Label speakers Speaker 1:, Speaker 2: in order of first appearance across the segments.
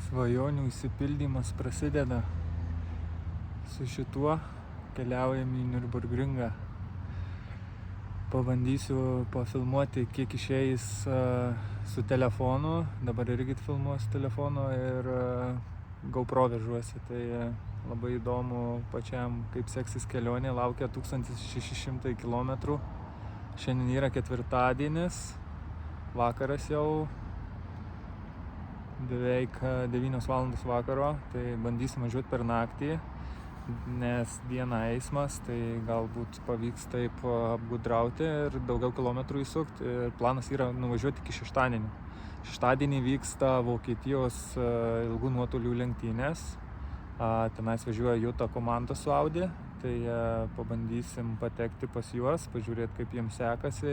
Speaker 1: Svajonių išsipildymas prasideda. Su šituo keliaujam į Nürburgringą. Pabandysiu pafilmuoti, kiek išeis su telefonu. Dabar irgi filmuosiu telefonu ir GoPro vežuosi. Tai labai įdomu pačiam, kaip seksis kelionė. Laukia 1600 km. Šiandien yra ketvirtadienis. Vakaras jau. Beveik 9 valandos vakaro. Tai bandysim važiuoti per naktį, nes dieną eismas, tai galbūt pavyks taip apgudrauti ir daugiau kilometrų įsukti. Ir planas yra nuvažiuoti iki šeštadienį. Šeštadienį vyksta Vokietijos ilgų nuotolių lenktynės. Tenais važiuoja Juta komanda su Audi. Tai pabandysim patekti pas juos, pažiūrėti, kaip jiems sekasi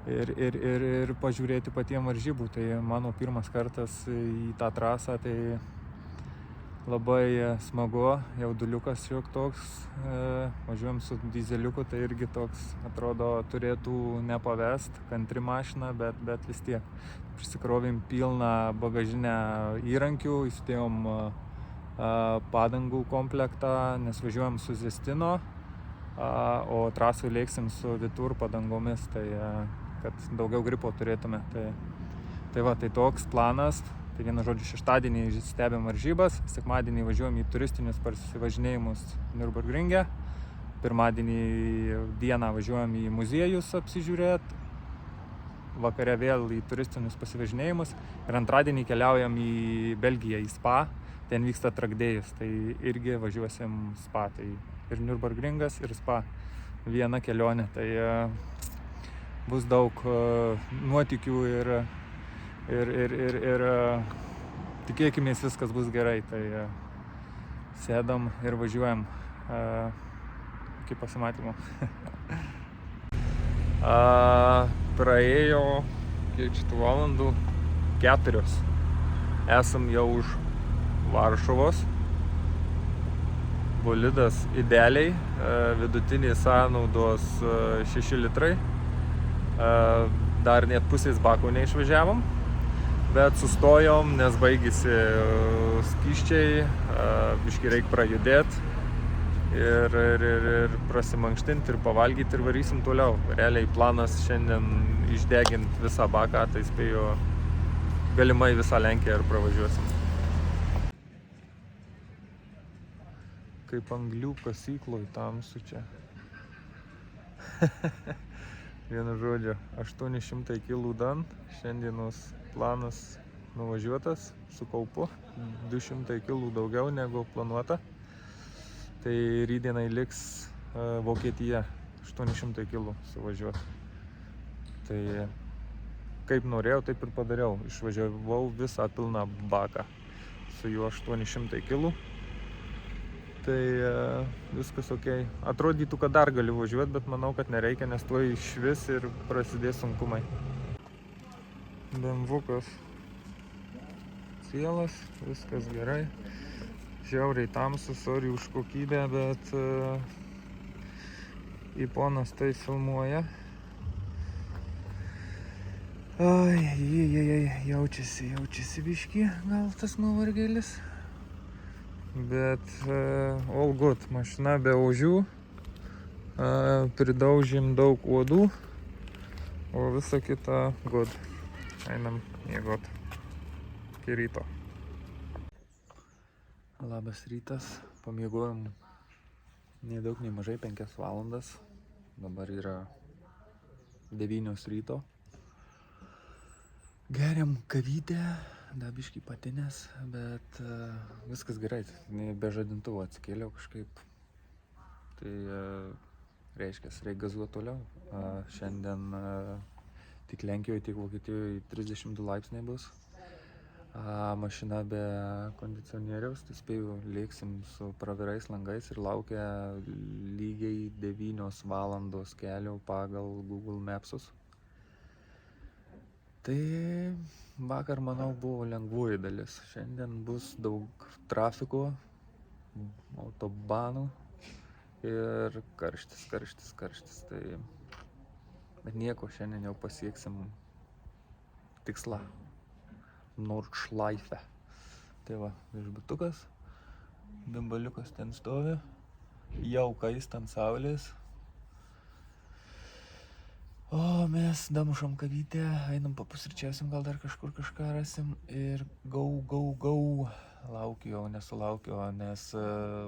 Speaker 1: ir pažiūrėti patiem varžybų. Tai mano pirmas kartas į tą trasą, tai labai smagu, jauduliukas šiek toks, važiuojam su dizeliuku, tai irgi toks, atrodo, turėtų nepavest, kantri mašina, bet vis tiek. Prisikrovėm pilną bagažinę įrankių, įsidėjom padangų komplektą, nes važiuojam su Zestino, o trasui lėksim su Vitur padangomis, tai kad daugiau gripo turėtume. Tai va, tai toks planas. Tai vienu žodžiu, šeštadienį stebėm varžybas, sekmadienį važiuojam į turistinius pasivažinėjimus Nürburgringe, pirmadienį dieną važiuojam į muziejus apsižiūrėti, vakare vėl į turistinius pasivažinėjimus ir antradienį keliaujam į Belgiją, į Spa, ten vyksta Trakdėjus, tai irgi važiuosim Spa, tai ir Nürburgringas, ir Spa, viena kelionė, tai bus daug nuotykių ir tikėkimės viskas bus gerai, tai sėdam ir važiuojam iki pasimatymo. Praėjo kiek šitų valandų 4. Esam jau už Varšuvos. Bolidas idealiai, vidutinės sąnaudos 6 litrai. Dar net pusės bako neišvažiavom. Bet sustojom, nes baigėsi skysčiai, biškį reik prajudėti ir prasimankštinti ir pavalgyti ir varysim toliau. Realiai planas šiandien išdeginti visą baką, tai spėju galimai visą Lenkiją ir pravažiuosim. Kaip anglių kasykloj tamsu čia. Vienu žodžiu, 800 kg dan, šiandienos planas nuvažiuotas su kaupu, 200 kg daugiau negu planuota. Tai rytdienai liks Vokietija 800 kg suvažiuoti. Tai kaip norėjau, taip ir padariau. Išvažiavau visą pilną baką su juo 800 kg. Tai viskas ok. Atrodytų, kad dar galiu važiuoti, bet manau, kad nereikia, nes tuoj išvis ir prasidės sunkumai. BMW-kas cielas, viskas gerai. Žiauriai tamsu, sorry už kokybę, bet Iponas tai filmuoja. Jaučiasi biškį, gal tas nuovargėlis. Bet all good, mašina be ožių, pridaužėm daug uodų, o visa kita good. Einam miegot iki ryto. Labas rytas, pamiegojom nei daug, nei mažai 5 valandas, dabar yra 9 ryto. Geriam kavytę. Da biškį patinės, bet viskas gerai, be žadintuvo atsikėliau kažkaip. Tai reiškia, reik gazuoti toliau. Šiandien tik Lenkijoje, tiek Vokietijoje 32 laipsniai bus. Mašina be kondicionieriaus, tai spėju lėksim su pravirais langais ir laukia lygiai 9 valandos kelio pagal Google Mapsus. Tai vakar, manau, buvo lengvoji dalis. Šiandien bus daug trafiko, autobanų ir karštis. Tai... Bet nieko, šiandien jau pasieksim tikslą. Nordschleife. Tai va, viešbutukas, bimbaliukas ten stovi, jau kaista ant saulės. O mes damušam kavytę, einam papusryčiausim, gal dar kažkur kažką rasim ir go. Laukiu jau, nesulaukiu, nes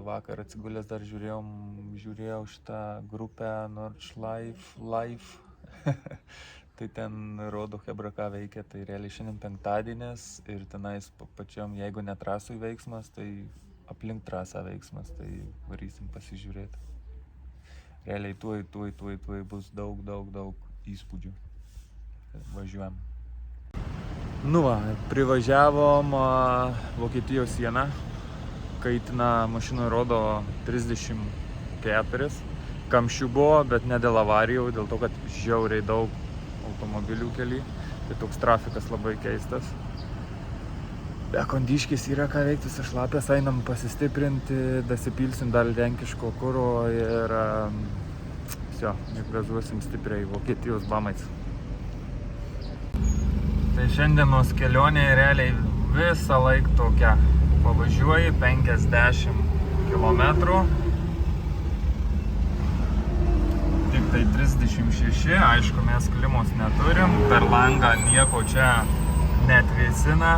Speaker 1: vakar atsigulęs dar žiūrėjau šitą grupę Nordschleife. Tai ten rodo chebra ką veikia, tai realiai šiandien penktadienis ir tenais pačiam, jeigu ne trasui veiksmas, tai aplink trasą veiksmas, tai varysim pasižiūrėti. Realiai tuoj bus daug įspūdžių. Važiuojam. Nu va, privažiavom Vokietijos sieną. Kaitina mašinoje rodo 34. Kamščių buvo, bet ne dėl avarijų, dėl to, kad žiauriai daug automobilių kely. Tai toks trafikas labai keistas. Be kondiškis yra ką veikti, šlapės, einam pasistiprinti, dasipilsim dar lenkiško kuro ir gazuosim stipriai Vokietijos bamais. Tai šiandienos kelionė realiai visą laiką tokia. Pavažiuoji 50 km. Tik tai 36, aišku, mes klimos neturim, per langą nieko čia netvėsina,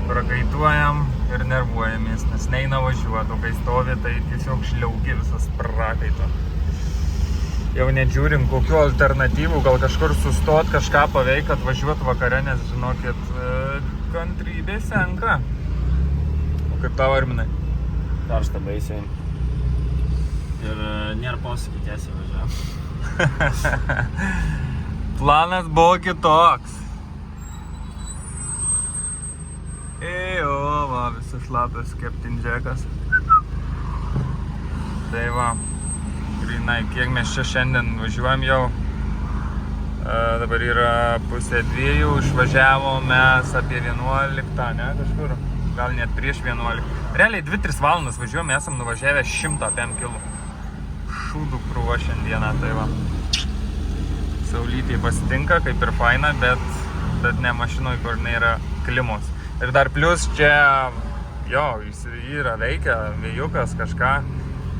Speaker 1: prakaituojam ir nervuojamės, nes neina važiuoti, o kai stovi, tai tiesiog šliaugi visas prakaito. Jau nedžiūrim kokių alternatyvų, gal kažkur sustot, kažką paveikt, atvažiuot vakare, nes žinokit, kantrybė senka. O kaip tavo, Arminai?
Speaker 2: Karšta baisiai. Ir nėra posūkį tiesiai važiuojam.
Speaker 1: Planas buvo kitoks. Va, visas šlapas Captain Jackas. Tai va, grinai, kiek mes čia šiandien važiuojam jau. Dabar yra 1:30, išvažiavom mes apie 11, ne, kažkur. Gal net prieš 11. Realiai 2-3 valandas važiuojam, esam nuvažiavę 105 km. Šūdų krūva šiandieną, tai va. Saulytė pasitinka, kaip ir faina, bet ne mašinoj, kur nėra klimos. Ir dar plus čia, jis yra veikia, vėjukas kažką,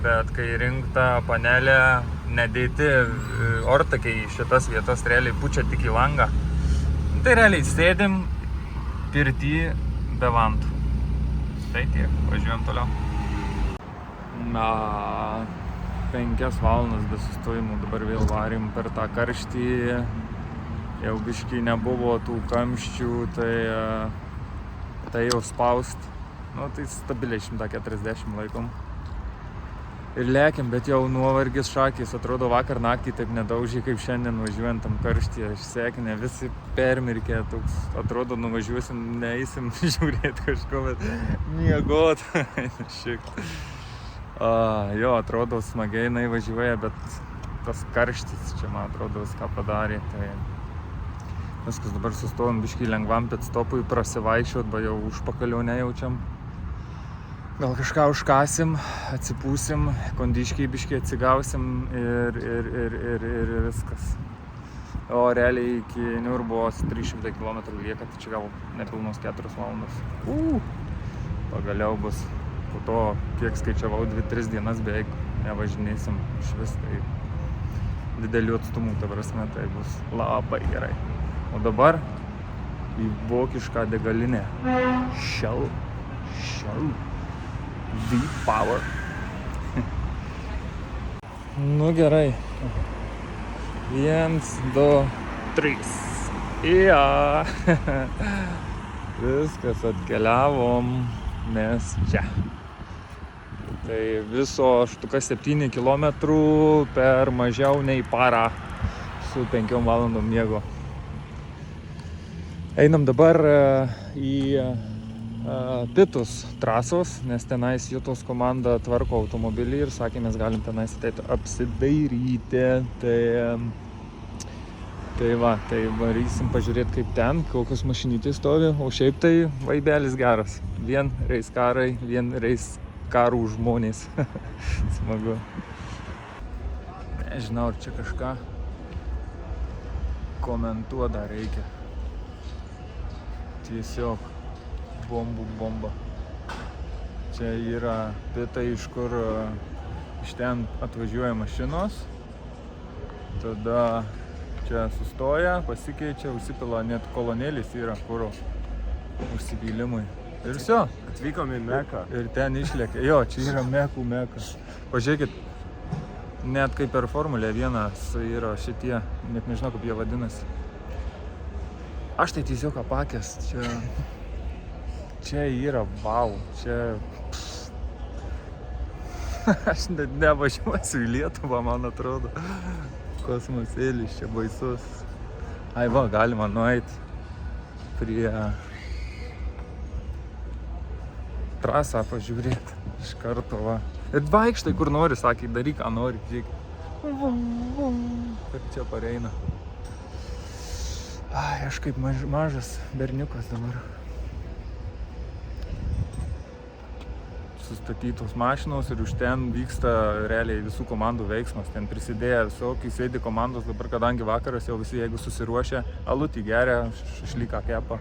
Speaker 1: bet kai rinkta panelė, nedėti ortakiai į šitas vietas, realiai pučia tik į langą. Tai realiai sėdim pirty be vantų. Tai tiek, važiuojam toliau. 5 valandas be sustojimų, dabar vėl varim per tą karštį. Jau biškį nebuvo tų kamščių, tai jau spaust. Tai stabiliai 140 laikom. Ir lėkiam, bet jau nuovargis šakės. Atrodo, vakar naktį taip nedaužiai, kaip šiandien važiuojant tam karštyje. Išsekinę, visi permirkė, toks, atrodo, nuvažiuosim, neeisim žiūrėti kažko, bet miegot. Atrodo, smagiai važiuoja, bet tas karštis čia, man atrodo, viską padarė. Tai viskas, dabar sustojom biškį lengvam pitstopui prasivaikščiot, jau užpakalio nejaučiam. Gal kažką užkasim, atsipūsim, kondiškiai biškį atsigausim ir viskas. O realiai iki Niurbos 300 km lieka, tai čia gal nepilnos 4 valandos. Pagaliau bus. Po to, kiek skaičiavau, 2-3 dienas beveik nevažinėsim iš vis, tai didelių atstumų, ta prasme, tai bus labai gerai. O dabar į vokišką degalinę. Shell. V-Power. Nu gerai. 1, 2, 3. Viskas, atkeliavom mes čia. Tai viso 7 km per mažiau nei parą su 5 valandom miego. Einam dabar į pitus trasos, nes tenais Jutos komanda tvarko automobilį ir sakė, mes galim tenais ateiti apsidairyti. Tai varysim pažiūrėti, kaip ten, kokios mašinytės stovi, o šiaip tai vaibelis geras. Vien reiskarai, vien reiskarų žmonės. Smagu. Nežinau, ar čia kažką komentuoti dar reikia. Tiesiog bomba. Čia yra vieta, iš kur iš ten atvažiuoja mašinos. Tada čia sustoja, pasikeičia, užsipila, net kolonėlis yra kuro užsipylimui. Ir viso.
Speaker 2: Atvykom į Meką.
Speaker 1: Ir ten išlėkia. Jo, čia yra Mekų Mekas. Pažiūrėkit, net kaip per Formulę 1 yra šitie, net nežinau kaip jie vadinasi. Aš tai tiesiog apakęs, čia yra vau, čia... Aš net nevažiuosiu į Lietuvą, man atrodo. Kosmosėlis čia baisus. Ai va, galima nueiti prie trasą pažiūrėti iš karto va. Ir vaikštai kur nori, sakė, daryk, ką nori, žiūrėk. Ir čia pareina. Ai, aš kaip mažas berniukas dabar. Sustatytos mašinos ir už ten vyksta realiai visų komandų veiksmas. Ten prisidėję visokiai, sėdi komandos, dabar kadangi vakaras jau visi, jeigu susiruošia, alutį geria, šašlyką kepa.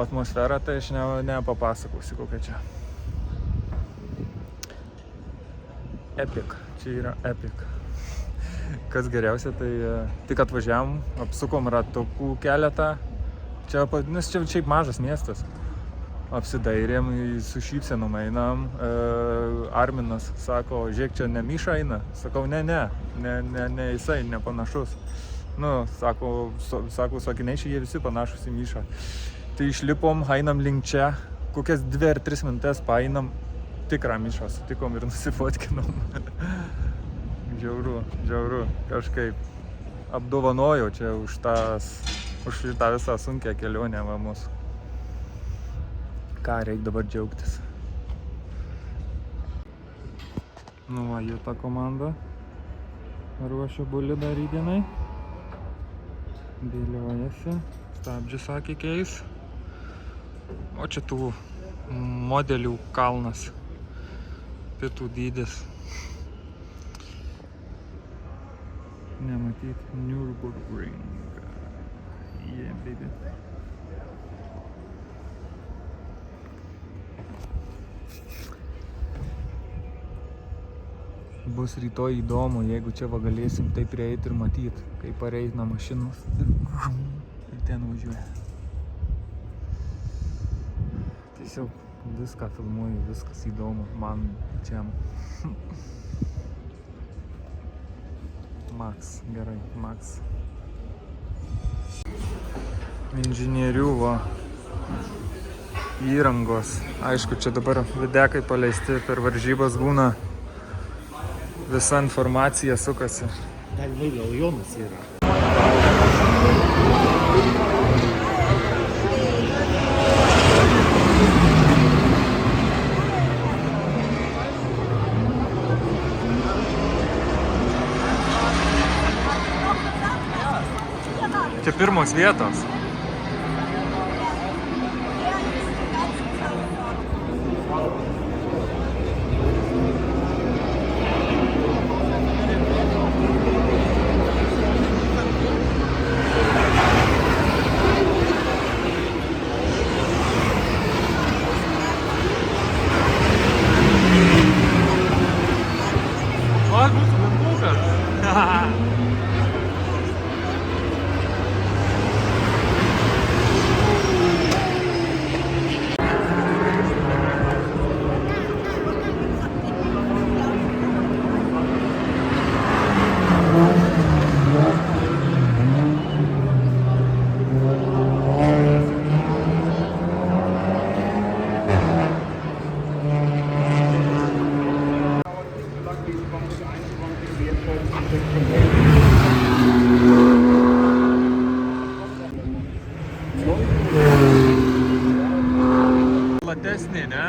Speaker 1: Atmosfera tai aš nepapasakosiu kokia čia. Epic, čia yra epic. Kas geriausia, tai tik atvažiavom, apsukom ratukų keletą. Nes čia šiaip mažas miestas. Apsidairėm, su šypsenom einam. Arminas sako, žiūrėk, čia ne Miša eina. Sakau, ne, jisai nepanašus. Nu, sako, sakinaičiai, jie visi panašus į Mišą. Tai išlipom, einam link čia, kokias 2 ar 3 minutės paeinam, tikrą Mišą sutikom ir nusifotkinom. Žiauru, kažkaip apdovanojau čia už šitą visą sunkią kelionę va mūsų. Ką reik dabar džiaugtis. Nu va, jų ta komanda ruošia bolidą rytdienai. Dėliojasi, stabdžių sakė keis. O čia tų modelių kalnas, pietų dydis. Nematyt, Nürburgring. Yeah, baby. Bus rytoj įdomu, jeigu čia va galėsim taip prieiti ir matyti, kaip pareina mašinos ir ten važiuoja. Tiesiog viską filmuoju, viskas įdomu man pačiam. Max, gerai, Max. Inžinierių va įrangos. Aišku, čia dabar videkai paleisti per varžybas būna. Visa informacija sukasi.
Speaker 2: Galimai gal Jonas yra.
Speaker 1: Čia pirmos vietos. Platesnė, ne?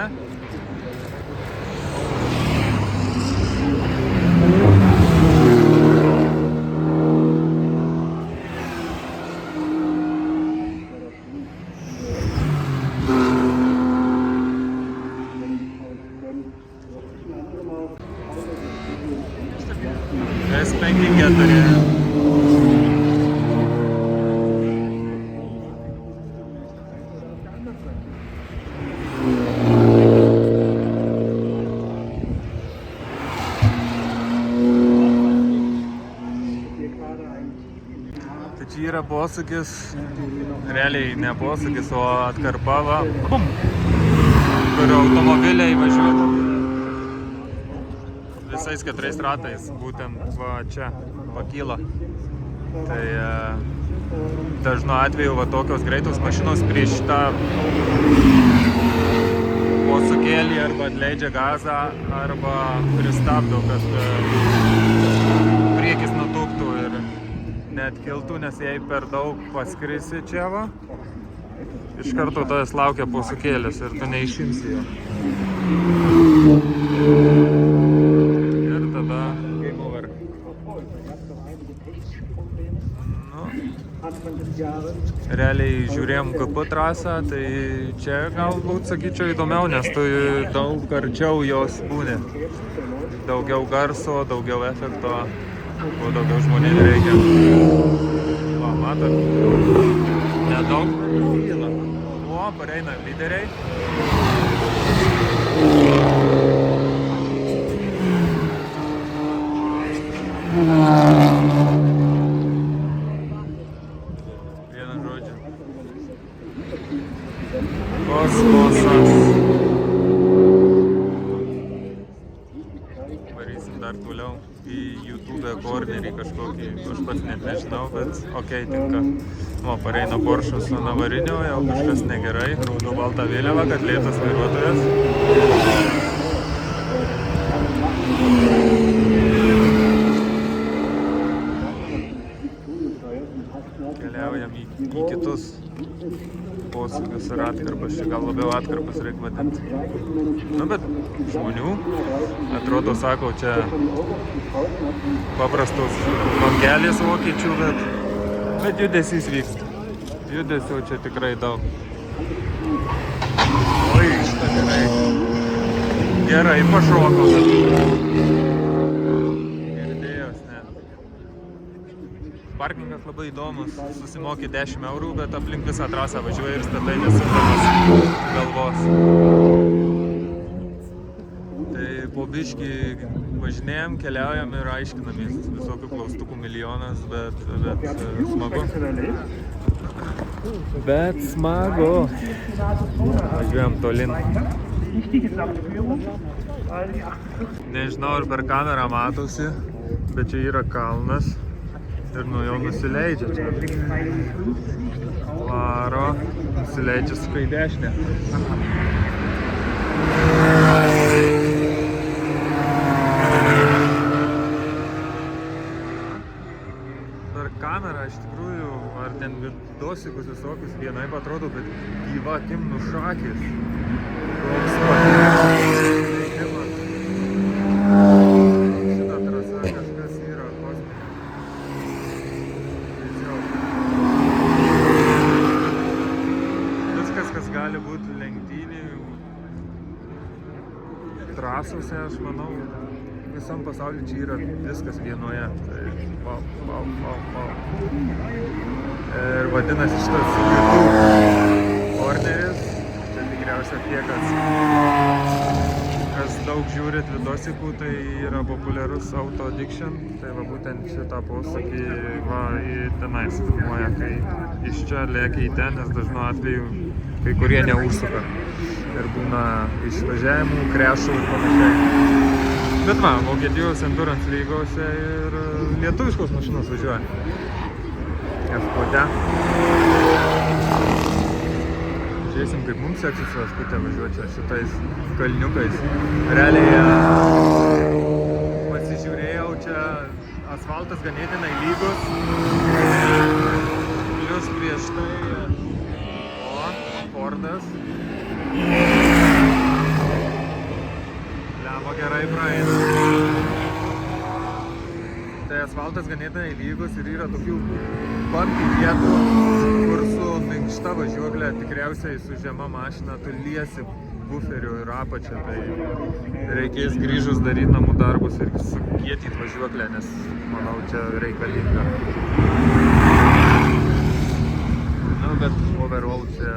Speaker 1: S54. yra posūkis, realiai ne posūkis, o atkarpa, va, bum, kur automobiliai važiuoja visais 4 ratais, būtent va čia pakyla. Tai dažnu atveju va tokios greitos mašinos prieš šitą posūkėlį arba atleidžia gazą, arba pristabdo, kad priekis nutuktų ir net kiltų, nes jei per daug paskrisi čia va, iš karto tas laukia posūkėlis ir tu neišimsi jo. Ir tada game over. Realiai žiūrėjom KP trasą, tai čia galbūt sakyčiau įdomiau, nes tu daug arčiau jos būni. Daugiau garso, daugiau efekto, kuo daugiau žmonių reikia. Va, matot, nedaug kyla. O, pareina lyderiai. Kosmosas. Varysim dar toliau į YouTube kornerį kažkokį, aš pats net nežinau, bet okei, tinka. O, pareina Porsche su navariniu, jau kažkas negerai, raudo balta vėliava, kad lėtas vairuotojas. Keliaujam į kitus posūkius ir atkarpas, čia gal labiau atkarpas reikia vadinti. Nu, bet žmonių, atrodo, sakau, čia paprastos bangelės vokiečių, bet judesys vyksta. Judesio čia tikrai daug. Oi, šitą gerai pašoko. Girdėjos net. Parkingas labai įdomus, susimoki 10 eurų, bet aplink visą trasą važiuoja ir statai nesukdamas galvos. Tai po biškį važinėjom, keliaujam ir aiškinamės, visokių klaustukų milijonas, bet smagu. Bet smagu. Važiuojam tolin. Nežinau, ar per kamerą matosi, bet čia yra kalnas. Ir nuo jo nusileidžia čia. Varo, nusileidžia su į dešinę. Per kamerą iš tikrųjų, ar ten vidosikus visokius vienaip atrodo, bet gyva akim nušakis. Koks pateikimas. Šitą trasą kažkas yra kosminė. Kas gali būti lenktynių trasose, aš manau, visam pasauliu čia yra viskas vienoje. Tai wow. Ir vadinasi šitas YouTube korneris, čia tikriausiai tie, kas daug žiūrit vidosikų, tai yra populiarus Auto Addiction. Tai va būtent šitą posakį va į tenais filmuoja, kai iš čia lėkia į ten, nes dažnu atveju kai kurie neužsuka ir būna išvažiavimų, krešų ir panašiai. Bet va, Vokietijos endurance lygose ir lietuviškos mašinos važiuoja. F-Kode. Žiūrėsim, kaip mums seksis su F-Kode važiuoti šitais kalniukais. Realiai pasižiūrėjau, čia asfaltas ganėtinai lygus. Plius prieš tai Fordas. Lemba gerai praeina. Tai asfaltas ganėtinai lygus ir yra tokių bumpy vietų, kur su minkšta važiuoklė tikriausiai su žema mašina tu liesi buferiu ir apačią. Tai reikės grįžus daryti namų darbus ir sukietyti važiuoklę, nes manau čia reikalinga. Nu, bet overall čia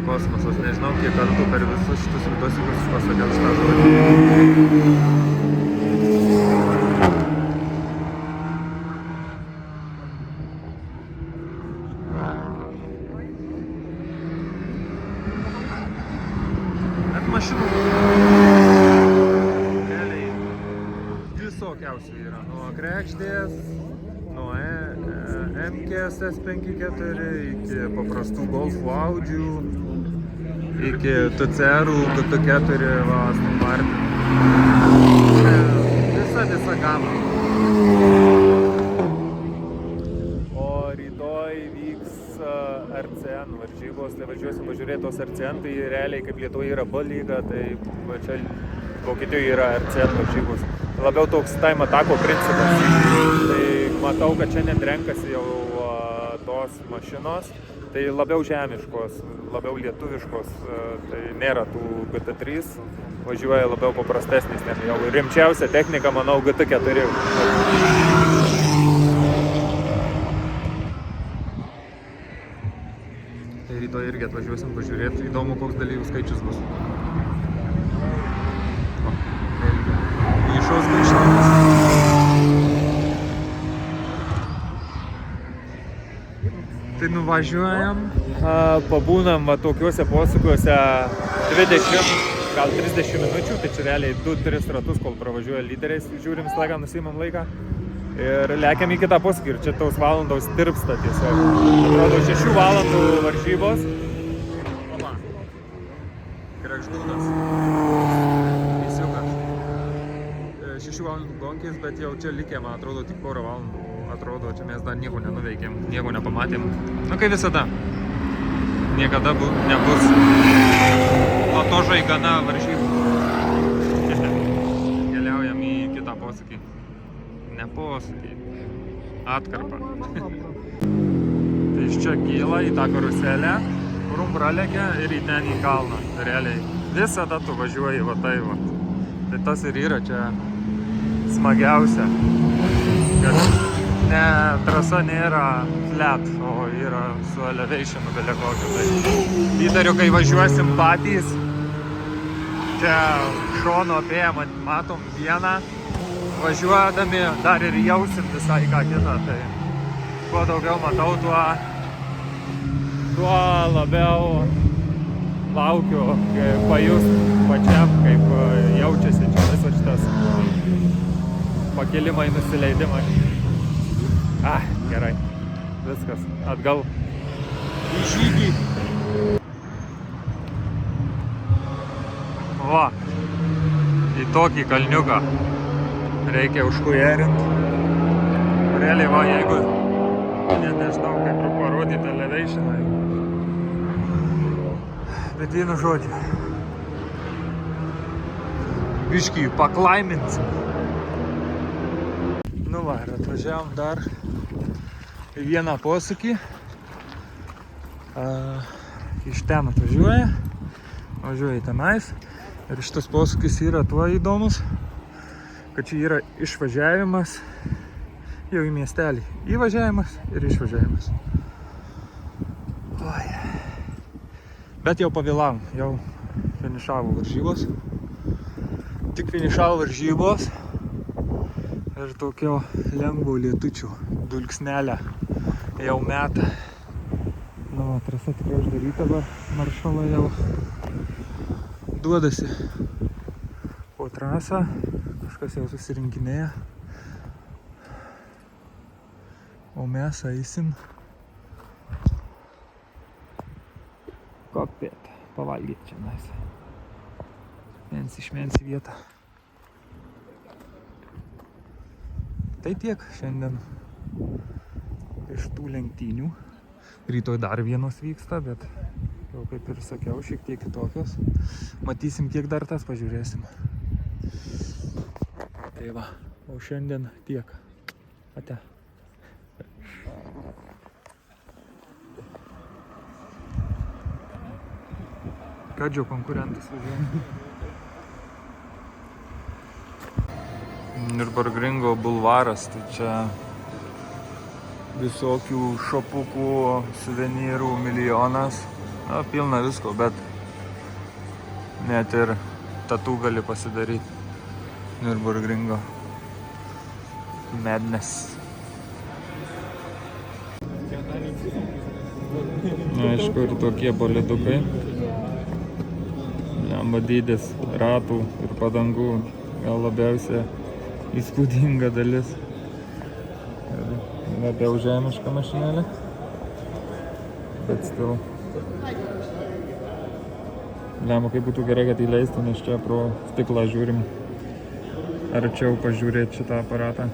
Speaker 1: kosmosas, nežinau, kiek kartų per visus šitus vidosikus pasakiau šitą žodį. mašinų realiai visokiausių yra. Nuo Kregždės, nuo MKS S54 iki paprastų Golfų Audžių, iki TCR-ų, GT4, Aston Martin. Visa gama. O rytoj vyks RCN varžybos, tai važiuosim pažiūrėti tos RCN, tai realiai kaip Lietuvoje yra B lyga, tai čia Vokietijoje yra RCN varžybos. Labiau toks time atako principas. Tai matau, kad šiandien renkasi jau tos mašinos, tai labiau žemiškos, labiau lietuviškos, tai nėra tų GT3, važiuoja labiau paprastesnis, ten jau rimčiausia technika, manau, GT4. Tai rytoj irgi atvažiuosim pažiūrėti, įdomu, koks dalyvių skaičius bus. Išos skaičiavimas. Tai nuvažiuojam, pabūnam va tokiuose posūkiuose 20, gal 30 minučių, tai čia realiai 2-3 ratus, kol pravažiuoja lyderiais, žiūrim slagą, nusimam laiką ir lekiam į kitą posūkį ir čia tos valandos tirpsta tiesiog. Atrodo 6 valandų varžybos. Opa. Kregždūnas. Įsiukas. 6 valandų gonkės, bet jau čia likė, man atrodo, tik porą valandų. Atrodo, čia mes dar nieko nenuveikėm, nieko nepamatėm. Nu, kaip visada. Niekada nebus patožai gana varžybų. Keliaujam į kitą posūkį. Ne posūkį. Atkarpą. Tai iš čia kyla į tą karuselę, kurum pralekia ir į ten į kalną. Realiai visada tu važiuoji va tai va. Tai tas ir yra čia smagiausia. Kad ne, trasa nėra flat, o yra su elevationu belia kokiu. Tai įtariu, kai važiuosim patys, čia šono apėję matom vieną, važiuodami dar ir jausim visai ką kitą. Tai kuo daugiau matau, tuo labiau laukiu pajust pačiam, kaip jaučiasi čia visas šitas pakilimai, nusileidimai. Gerai. Viskas. Atgal į žygį. Va. Į tokį kalniuką reikia užkujerint. Realiai va, jeigu nežinau, kaip parodyti elevationą. Bet vienu žodžiu. Biškį paklaiminsim. Nu va, ir atvažiavom dar į vieną posūkį. Iš ten atvažiuoja, važiuoja į tenais. Ir šitas posūkis yra tuo įdomus, kad čia yra išvažiavimas jau į miestelį. Įvažiavimas ir išvažiavimas. Oi. Bet jau pavėlavom, jau finišavo varžybos. Tik finišavo varžybos. Ir tokio lengvo lietučio dulksnelę jau meta. Nu, trasa tikrai uždaryta, bet maršalą jau duodasi po trasą. Kažkas jau susirinkinėja. O mes eisim kokpėt, pavalgyti čia mes. Mensi vietą. Tai tiek šiandien iš tų lenktynių. Rytoj dar vienos vyksta, bet jau kaip ir sakiau, šiek tiek kitokios. Matysim, kiek dar tas pažiūrėsim. Tai va, o šiandien tiek. Ate. Kadžio konkurentas važiuoja. Nürburgringo bulvaras, tai čia visokių šopukų, suvenyrų milijonas. Na, pilna visko, bet net ir tatų gali pasidaryti. Nürburgringo Madness. Aišku, ir tokie bolidukai. blemba dydis ratų ir padangų gal labiausia įspūdinga dalis. Ir labiau žemiška mašinėlė, bet still. Blemba, kaip būtų gerai, kad įleistų, nes čia pro stiklą žiūrim. Arčiau pažiūrėti šitą aparatą.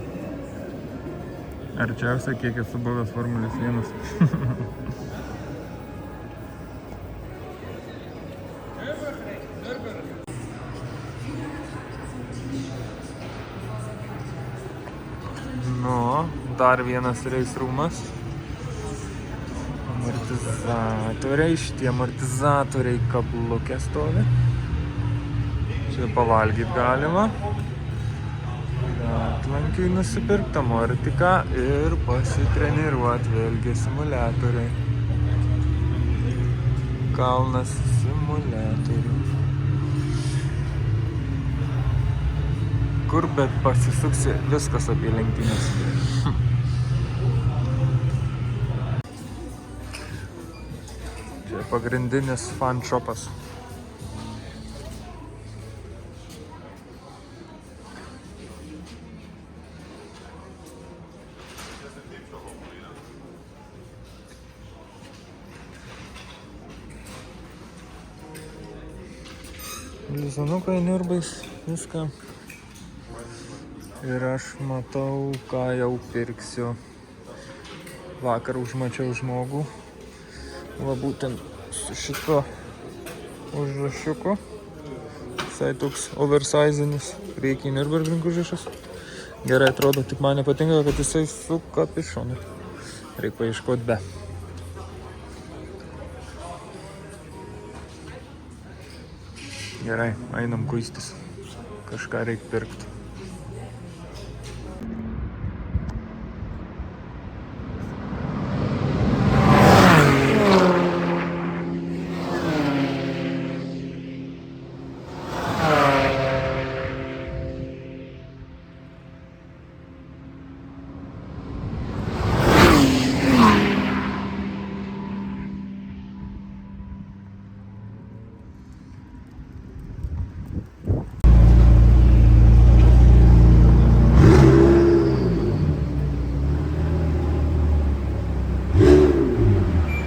Speaker 1: Arčiausia, kiek esu buvęs Formulės 1. Nu, dar vienas reisrūmas. Amortizatoriai, šitie amortizatoriai kablukė stovi. Čia pavalgyt galima. Atlankiai nusipirkta amortiką ir pasitreniruot, vėlgi simuliatoriai. Kalnas simuliatorių. Kur bet pasisuksi, viskas apie lenktynės. Čia pagrindinis fan shopas. Lizanukai, nirbais, viską. Ir aš matau, ką jau pirksiu. Vakar užmačiau žmogų. Va būtent su šito užrašiuku. Visai toks oversizinis. Reikia Nürburgring užrašas. Gerai atrodo, tik man nepatinka, kad jisai su kapišonu. Reikia paieškoti be. Gerai, einam kuistis. Kažką reikia pirkti.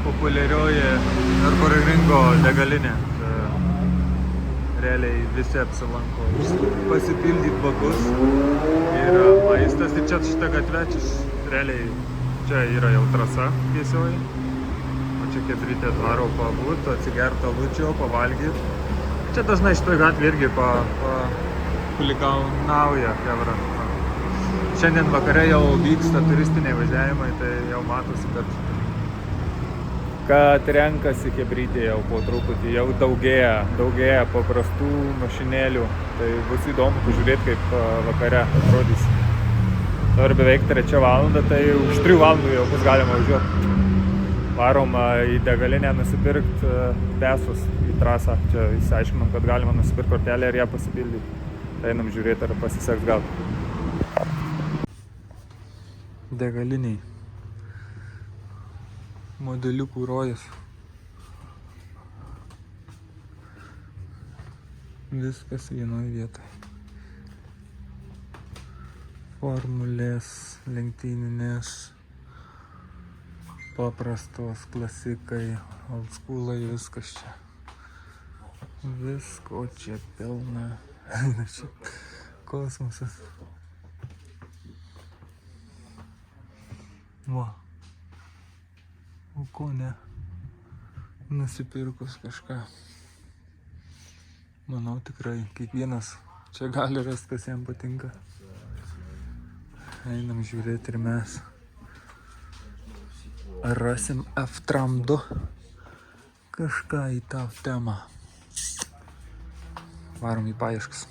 Speaker 1: Populiarioji Nürburgringo degalinė. Realiai visi apsilanko. Pasipildyti bakus. Yra maistas ir čia šitą gatvę, realiai čia yra jau trasa tiesioji. O čia Chebrytė dvaro pabūt, atsigert alučio, pavalgyt. Čia dažnai šitoj gatvė irgi huligaunauja chebra. Šiandien vakare jau vyksta turistiniai važiavimai, tai jau matosi, kad renkasi Chebrytė jau po truputį, jau daugėja paprastų mašinėlių. Tai bus įdomu pažiūrėti, kaip vakare atrodys. Dabar beveik 3 valandą, tai už 3 valandų jau bus galima važiuoti. Varom į degalinę nusipirkti pesus į trasą. Čia išsiaiškinom, kad galima nusipirkti kortelę ir ją pasipildyti. Tai einam žiūrėti, ar pasiseks gal. Degaliniai. Modeliukų rojas. Viskas vienoje vietoje. Formulės, lenktyninės, paprastos, klasikai, oldschoolai, viskas čia. Visko čia pilna. Kosmosas. Va. O ko ne? Nusipirkus kažką. Manau tikrai kiekvienas čia gali rasti, kas jam patinka. Einam žiūrėti ir mes. Ar rasim F-Tram 2 kažką į tą temą. Varom į paieškas.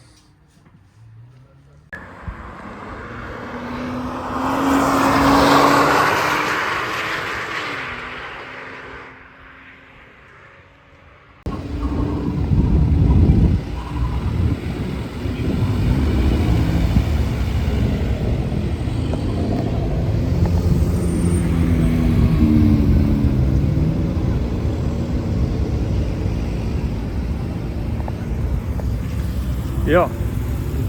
Speaker 1: Jo,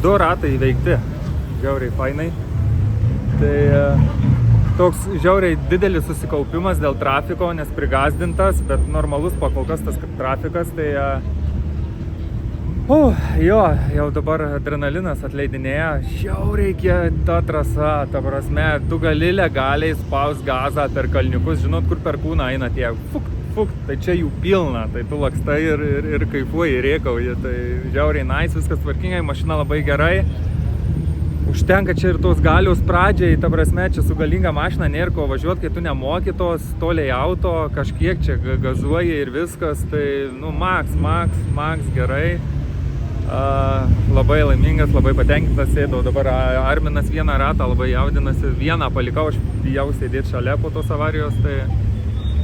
Speaker 1: 2 ratai įveikti, žiauriai fainai. Tai toks žiauriai didelis susikaupimas dėl trafiko, nes prigazdintas, bet normalus pakolkas tas trafikas, tai jo, jau dabar adrenalinas atleidinėja, žiauriai ta trasa, ta prasme, tu gali legaliai spaust gazą per kalniukus, žinot, kur per kūną eina tie tai čia jų pilna, tai tu lakstai ir kaifuoji, rėkauji, tai žiauriai nice, viskas tvarkingai, mašina labai gerai. Užtenka čia ir tos galios pradžiai, ta prasme, čia su galinga mašina nėra ko važiuoti, kai tu nemoki tos toliai auto, kažkiek čia gazuoji ir viskas, tai nu max gerai. Labai laimingas, labai patenkintas sėdau, dabar Arminas vieną ratą labai jaudinasi, vieną palikau, aš bijau sėdėti šalia po tos avarijos, tai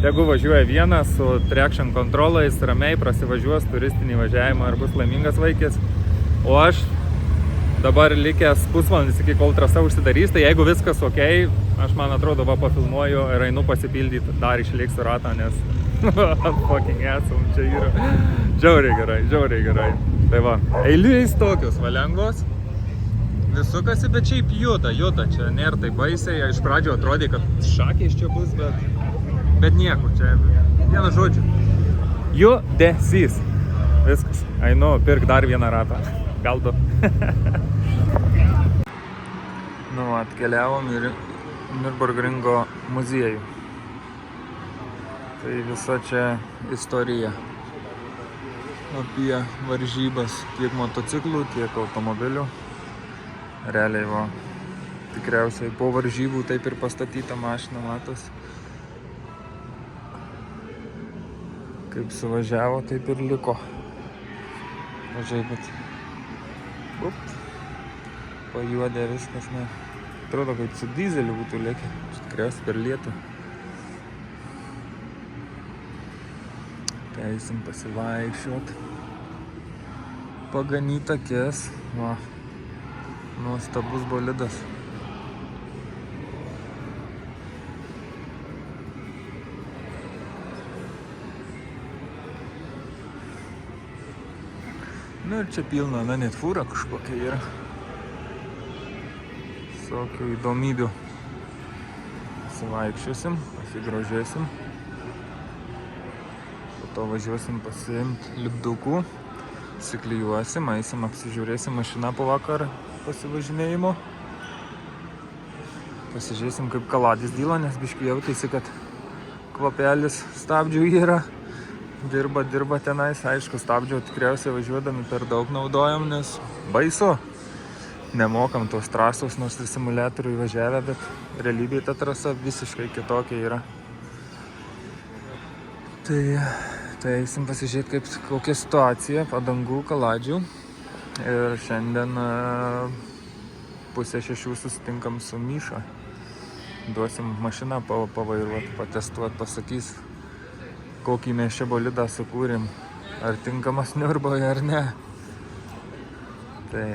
Speaker 1: jeigu važiuoja vienas su traction controlais, ramiai prasivažiuos turistinį važiavimą ir bus laimingas vaikis. O aš dabar likęs pusvalandis iki kol trasa užsidarys, tai jeigu viskas ok, aš man atrodo pafilmuoju ir einu pasipildyti, dar išliksiu ratą, nes fucking esam, čia yra žiauriai gerai. Tai va, eilės tokios, lengvos, visukasi, bet šiaip juda, čia nėra tai baisiai, iš pradžio atrodė, kad šakiais čia bus, bet nieko, čia vienu žodžiu. Judesys. Viskas. Einu pirk dar vieną ratą. Gal 2. Nu, atkeliavom į Nürburgringo muziejų. Tai visa čia istorija apie varžybas tiek motociklų, tiek automobilių. Realiai va, tikriausiai po varžybų taip ir pastatyta mašina, matos. Kaip suvažiavo, taip ir liko. Važiai, bet pajuodė viskas, ne. Atrodo, kaip su dizeliu būtų lėkė. Tikriausiai per lietų. Tai eisim pasivaikščiot. Paganyt akis. Va. Nuostabus bolidas. Nu ir čia pilna, net fūra kažkokia yra. Visokių įdomybių. Pasivaikščiosim, pasigrožėsim. Po to važiuosim pasiimti lipdukų. Siklijuosim, eisim, apsižiūrėsim mašiną po vakar pasivažinėjimo. Pasižiūrėsim, kaip kaladis dyla, nes biškį jautėsi, kad kvapelis stabdžių yra. Dirba tenais, aišku, stabdžio tikriausiai važiuodami per daug naudojam, nes baisu. Nemokam tos trasos, nors ir simuliatorių įvažiavę, bet realybėje ta trasa visiškai kitokia yra. Tai eisim pasižiūrėti, kokia situacija padangų kaladžių. Ir šiandien 5:30 susitinkam su Myša. Duosim mašiną pavairuoti, patestuoti, pasakys, kokį mes čia bolidą sukūrėm, ar tinkamas Nürburgringoje ar ne. Tai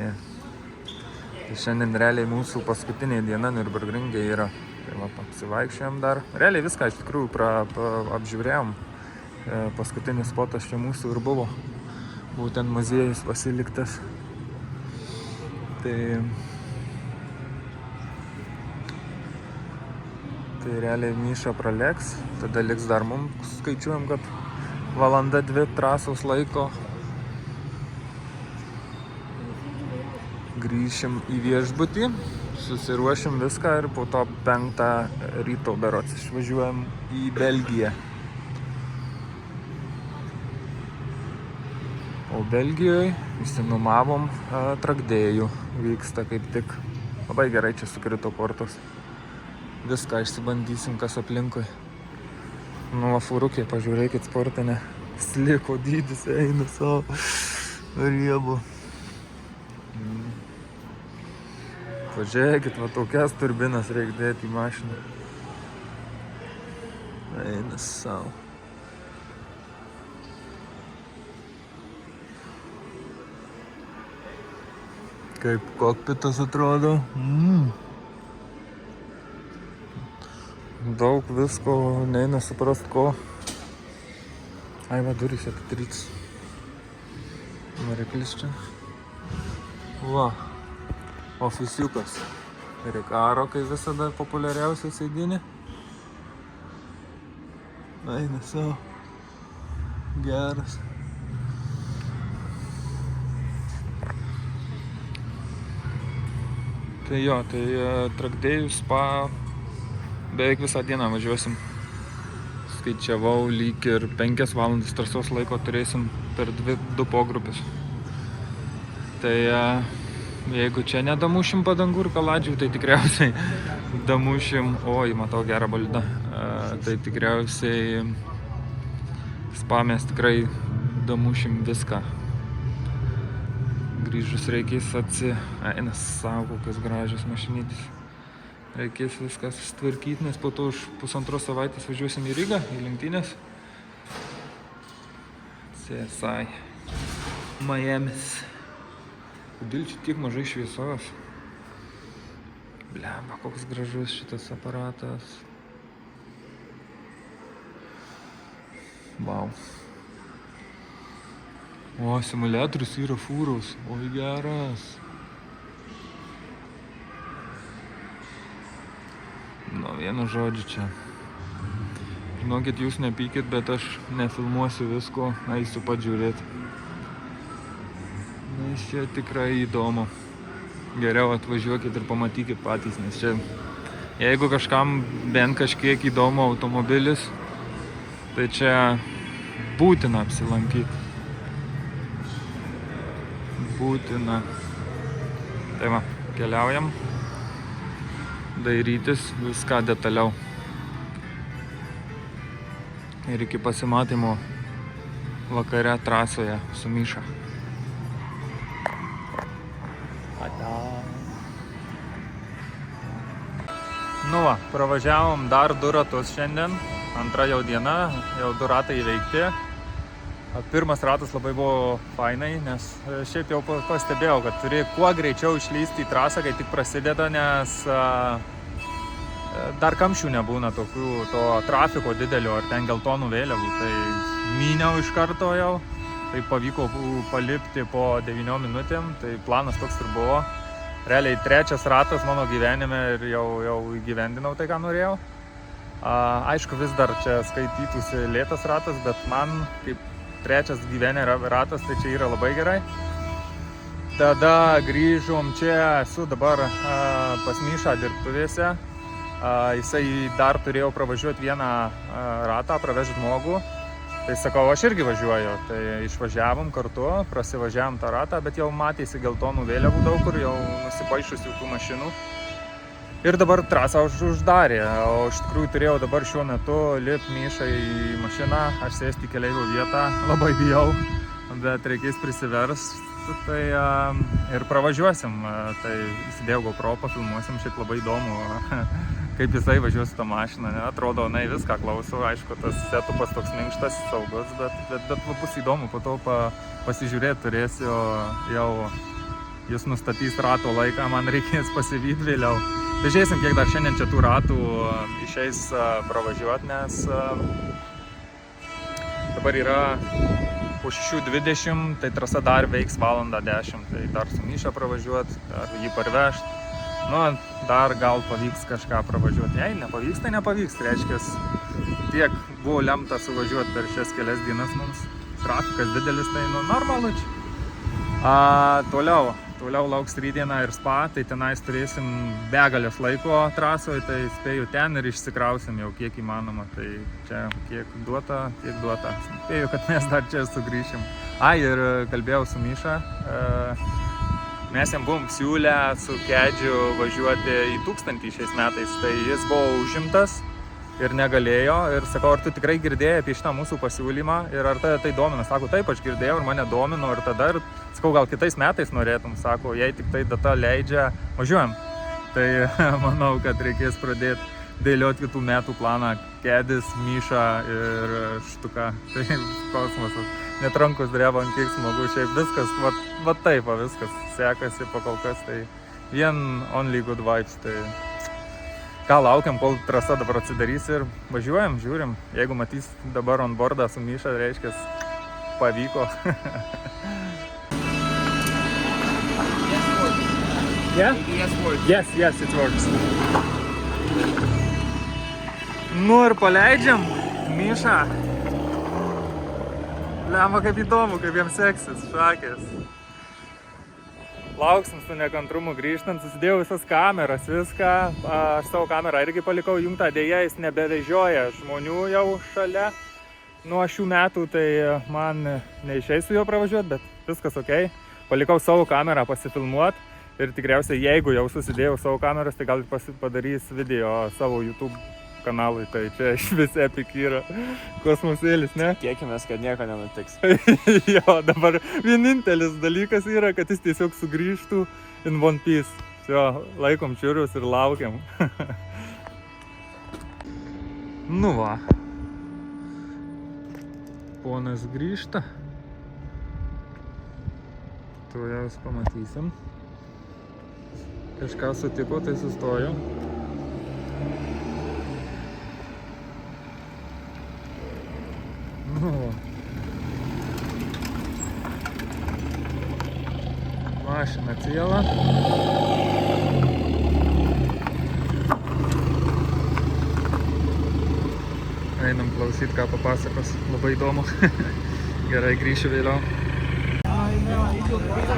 Speaker 1: šiandien realiai mūsų paskutinė diena Nürburgringe yra. Tai va, apsivaikščiojom dar. Realiai viską iš tikrųjų apžiūrėjom. Paskutinis spotas čia mūsų ir buvo. Būtent muziejus pasiliktas. Tai realiai Myša pralėks, tada liks dar mums, skaičiuojam, kad 1-2 valandą trasos laiko. Grįšim į viešbutį, susiruošim viską ir po to 5 ryto berods išvažiuojam į Belgiją. O Belgijoje išsinuomavom trakdėjų, vyksta kaip tik. Labai gerai čia sukrito kortos. Viską išsibandysim, kas aplinkui. Nu, fūrukė, pažiūrėkit, sportinė. Sliko dydis, eina savo riebu. Pažiūrėkit, va tokias turbinas reikia dėti į mašiną. Eina savo. Kaip kokpitas atrodo. Daug visko, neina suprast ko. Ai, va, durys atidaryts. Variklis čia. Va, ofisiukas. Rikaro, kai visada populiariausia sėdinė. Eina savo. Geras. Tai jo, tai Trakdėjų spa beveik visą dieną važiuosim. Skaičiavau lyg ir 5 valandas trasos laiko turėsim per 2 pogrupės. Tai jeigu čia nedamušim padangų ir kaladžių, tai tikriausiai damušim, oi, matau gerą bolidą, tai tikriausiai spa mes tikrai damušim viską. Grįžus reikės eina savo kokios gražios mašinytis. Reikės viskas sutvarkyti, nes po to už 1,5 savaitės važiuosim į Rygą, į lenktynės. CSI. Miamis. Kodėl čia tiek mažai šviesos? Blemba, koks gražus šitas aparatas. Vau. O, simuliatorius yra fūros. Oi, geras. Nu, vienu žodžiu čia. Žinokit, jūs nepykit, bet aš nefilmuosiu visko, eisiu pat žiūrėti. Nes čia tikrai įdomu. Geriau atvažiuokit ir pamatykit patys, nes čia, jeigu kažkam bent kažkiek įdomu automobilis, tai čia būtina apsilankyti. Būtina. Tai va, keliaujam. Dairytis viską detaliau. Ir iki pasimatymo vakare trasoje su Miša. Nu va, pravažiavom dar 2 ratus šiandien. Antra jau diena, jau 2 ratai įveikti. Pirmas ratas labai buvo fainai, nes šiaip jau pastebėjau, kad turi kuo greičiau išlysti į trasą, kai tik prasideda, nes dar kamščių nebūna tokių, to trafiko didelio ar ten geltonų vėliavų. Tai myniau iš karto jau, tai pavyko palipti po 9 minutėm, tai planas toks ir buvo. Realiai 3 ratas mano gyvenime ir jau įgyvendinau tai, ką norėjau. Aišku, vis dar čia skaitytųsi lėtas ratas, bet man kaip 3 gyvenime ratas, tai čia yra labai gerai. Tada grįžom čia, esu dabar pas Mišą dirbtuvėse. Jisai dar turėjo pravažiuoti 1 ratą, pravežti žmogų. Tai sakau, aš irgi važiuoju. Tai išvažiavom kartu, prasivažiavom tą ratą, bet jau matėsi geltonų vėliavų daug kur, jau nusipaišusių tų mašinų. Ir dabar trasą uždarė, o iš tikrųjų turėjau dabar šiuo metu lipti Mišą į mašiną, aš sėsti į keleivio vietą, labai bijau, bet reikės prisiversti, tai ir pravažiuosim, tai įsidėjau GoPro, pafilmuosim, šiaip labai įdomu, kaip jisai važiuos tą mašiną, atrodo, viską klauso, aišku, tas setupas toks minkštas, saugus, bet bus įdomu, po to pasižiūrėti turėsiu, jau jis nustatys rato laiką, man reikės pasivyti vėliau. Tai žiūrėsim, kiek dar šiandien čia tų ratų išeis pravažiuoti, nes dabar yra po 6:20, tai trasa dar veiks 1:10, tai dar su Miša pravažiuoti, dar jį parvežti. Nu, dar gal pavyks kažką pravažiuoti. Jei nepavyks, tai nepavyks, reiškia, tiek buvo lemta suvažiuoti per šias kelias dienas mums. Trafikas didelis, tai normalu čia. Toliau lauks rytdiena ir spa, tai tenais turėsim begalės laiko trasoje, tai spėju ten ir išsikrausim jau kiek įmanoma. Tai čia kiek duota, tiek duota. Spėju, kad mes dar čia sugrįšim. Ir kalbėjau su Miša. Mes jam buvom siūlę su Kedžiu važiuoti į 1000 šiais metais, tai jis buvo užimtas ir negalėjo. Ir sakau, ar tu tikrai girdėjai apie šitą mūsų pasiūlymą ir ar tai domina? Sako, taip, aš girdėjau ir mane domino ir tada, ir sakau, gal kitais metais norėtum, sako, jei tik tai data leidžia, važiuojam. Tai manau, kad reikės pradėti dėlioti kitų metų planą. Kedis, Miša ir Štuka. Tai kosmosas. Net rankos dreba ant kiek smagu, šiaip viskas, va taip, viskas sekasi pakol kas, tai vien only good vibes, tai ką laukiam, kol trasa dabar atsidarys ir važiuojam, žiūrim, jeigu matys dabar on boardą su Miša, reiškia, pavyko. Yeah? Yes, it works. Nu ir paleidžiam Mišą. Lemba, kaip įdomu, kaip jiems seksis, šakės. Lauksim su nekantrumu grįžtant, susidėjau visas kameras, viską. Aš savo kamerą irgi palikau jungtą, dėja jis nebevežioja žmonių jau šalia. Nuo šių metų tai man neišeis su juo pravažiuoti, bet viskas ok. Palikau savo kamerą pasifilmuoti ir tikriausiai jeigu jau susidėjau savo kameras, tai gal padarys video savo YouTube kanalui, tai čia iš vis epic yra kosmosėlis, ne?
Speaker 2: Tiekimės, kad nieko nenutiks.
Speaker 1: Jo, dabar vienintelis dalykas yra, kad jis tiesiog sugrįžtų in one piece. Jo, laikom čiūrius ir laukiam. Nu va. Ponas grįžta. Tuo jūs pamatysim. Kažką sutiko, tai sustojo. Nu. Mašina ciela. Einam klausyt, ką papasakos. Labai įdomu. Gerai, grįšiu vėliau.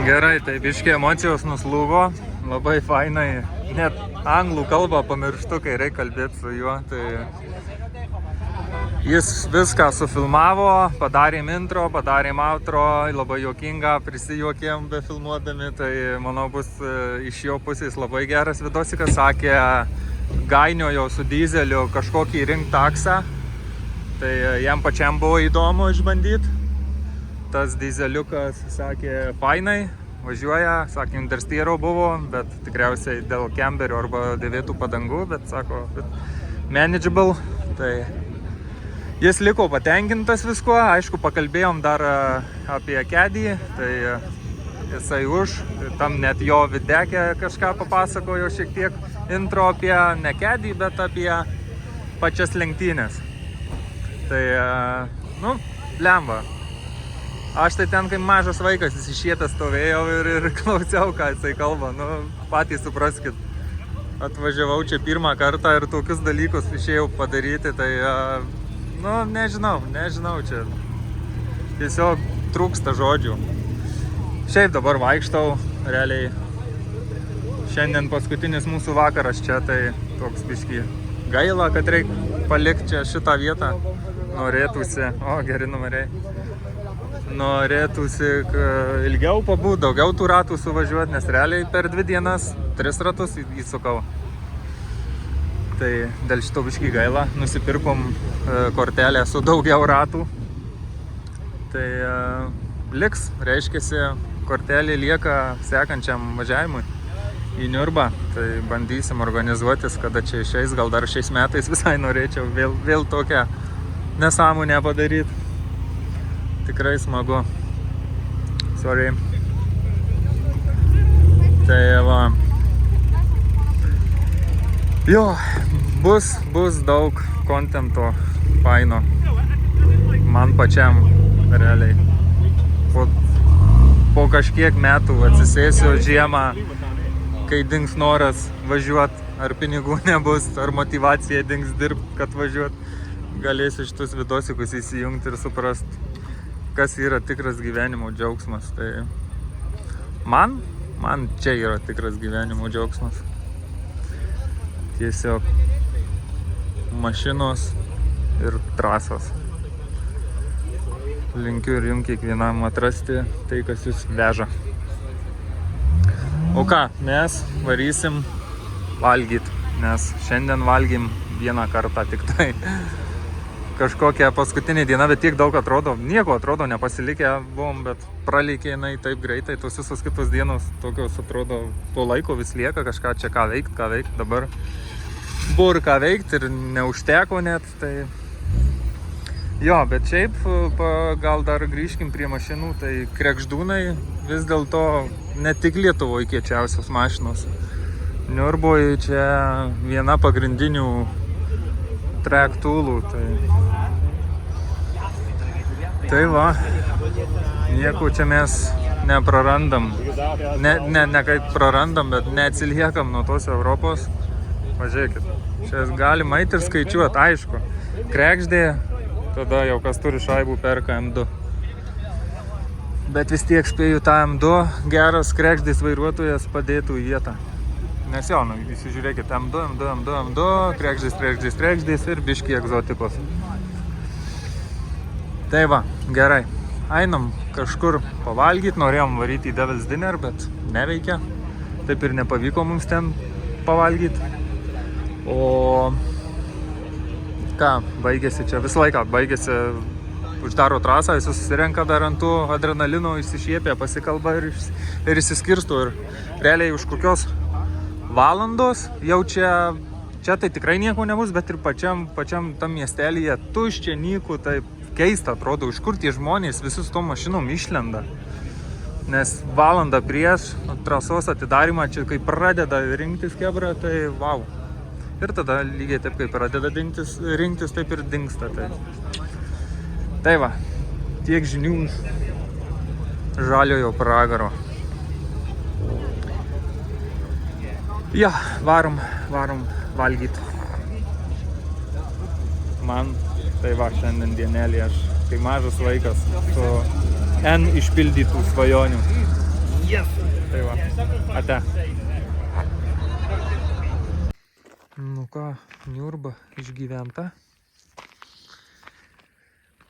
Speaker 1: Gerai, tai biškį emocijos nuslūgo. Labai fainai. Net anglų kalbą pamirštu, kai reikia kalbėti su juo. Tai jis viską sufilmavo, padarėm intro, padarėm outro, labai juokinga, prisijuokėm befilmuodami, tai manau bus iš jo pusės labai geras vidosikas. Sakė, gainiojo su dizeliu kažkokį rinkt taksą, tai jam pačiam buvo įdomu išbandyti. Tas dizeliukas, sakė, fainai važiuoja, sakė, Interstiero buvo, bet tikriausiai dėl kemberio arba dėvėtų padangų, bet sako, manageable, tai jis liko patenkintas viskuo, aišku, pakalbėjom dar apie kedį, tai jisai tam net jo videkė kažką papasakojo šiek tiek intro apie ne kedį, bet apie pačias lenktynės. Tai, nu, lemba. Aš tai ten kaip mažas vaikas įsišietęs stovėjau ir klausiau, ką jisai kalba, nu, patys supraskit. Atvažiavau čia pirmą kartą ir tokius dalykus išėjau padaryti, tai nu, nežinau čia. Tiesiog trūksta žodžių. Šiaip dabar vaikštau, realiai. Šiandien paskutinis mūsų vakaras čia, tai toks biškį gaila, kad reikia palikti čia šitą vietą. Norėtųsi, geri numeriai. Norėtųsi ilgiau pabūt, daugiau tų ratų suvažiuoti, nes realiai per 2 dienas 3 ratus įsukau. Tai dėl šito biškį gaila, nusipirkom kortelę su daugiau ratų. Tai liks, reiškiasi, kortelė lieka sekančiam važiavimui į Niurbą. Tai bandysim organizuotis, kada čia išeis, gal dar šiais metais visai norėčiau vėl tokią nesąmonę padaryti. Tikrai smagu. Sorry. Tai va. Jo, bus daug kontento faino. Man pačiam realiai. Po kažkiek metų atsisėsiu žiemą, kai dings noras važiuot, ar pinigų nebus, ar motivacija dings dirbt, kad važiuot. Galėsiu šitus vidosikus įsijungti ir suprast, kas yra tikras gyvenimo džiaugsmas. Tai man čia yra tikras gyvenimo džiaugsmas. Tiesiog mašinos ir trasos. Linkiu ir jums kiekvienam atrasti tai, kas jūs veža. O ką, mes varysim valgyt, nes šiandien valgym 1 kartą tik tai. Kažkokia paskutinė diena, bet tiek daug atrodo, nieko atrodo nepasilikę buvom, bet praleikė jinai taip greitai, tos visos kitos dienos tokios atrodo, to laiko vis lieka kažką čia ką veikt, dabar buvo ir ką veikt ir neužteko net, tai jo, bet šiaip gal dar grįžkim prie mašinų, tai Krekždūnai vis dėlto ne tik Lietuvoje kiečiausios mašinos. Niurboje čia viena pagrindinių track toolų, tai va, nieko čia mes neprarandam, ne kaip prarandam, bet neatsiliekam nuo tos Europos. Pažiūrėkit, čia galima eiti ir skaičiuoti, aišku. Kregždė, tada jau kas turi šaibų perka M2. Bet vis tiek spėju tą M2 geras kregždės vairuotojas padėtų į vietą. Nes jau, įsižiūrėkit, M2, kregždės ir biški egzotikos. Tai va, gerai. Einam kažkur pavalgyti, norėjom varyti į Devil's Dinner, bet neveikia. Taip ir nepavyko mums ten pavalgyti. O ką, baigėsi čia visą laiką, uždaro trasą, visi susirenka dar ant tų adrenalino, išsišiepia, pasikalba ir išsiskirsto. Ir realiai už kokios valandos jau čia tai tikrai nieko nebus, bet ir pačiam tam miestelyje tuščia, nyku, taip keista atrodo, iš kur tie žmonės visi su tom mašinom išlenda. Nes valandą prieš trasos atidarimą, čia kai pradeda rinktis kebra, tai wow. Ir tada lygiai taip, kaip pradeda rinktis, taip ir dingsta. Tai va, tiek žinių žaliojo pragaro. Ja, varom valgyti. Man, tai va, šiandien dienelį aš, kai mažas vaikas, su N išpildytų svajonių. Yes! Tai va, ate. Nu ką, niurba išgyventa.